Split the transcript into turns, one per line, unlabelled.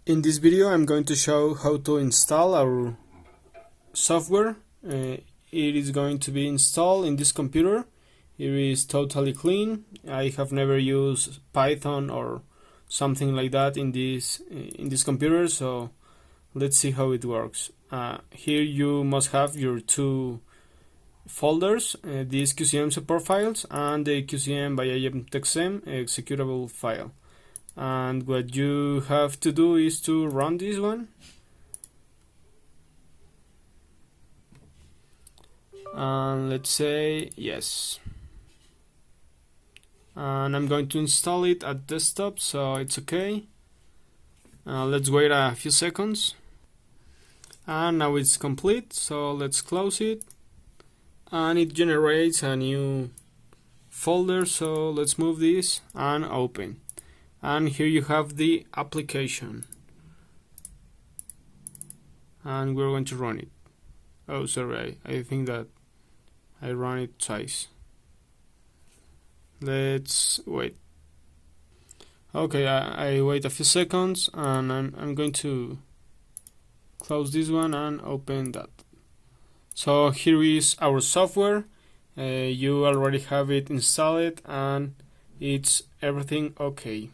In this video I'm going to show how to install our software. It is going to be installed in this computer. It is totally clean. I have never used Python or something like that in this computer, so let's see how it works. Here you must have your two folders, these QCM support files and the QCM by iGEM Tec-CEM executable file. And what you have to do is to run this one, and let's say yes, and I'm going to install it at desktop, so it's okay. Let's wait a few seconds, and now it's complete, so let's close it, and it generates a new folder, so let's move this and open. And here you have the application, and we're going to run it. Oh, sorry, I think that I ran it twice. Let's wait. Okay, I wait a few seconds, and I'm going to close this one and open that. So here is our software. You already have it installed, and it's everything okay.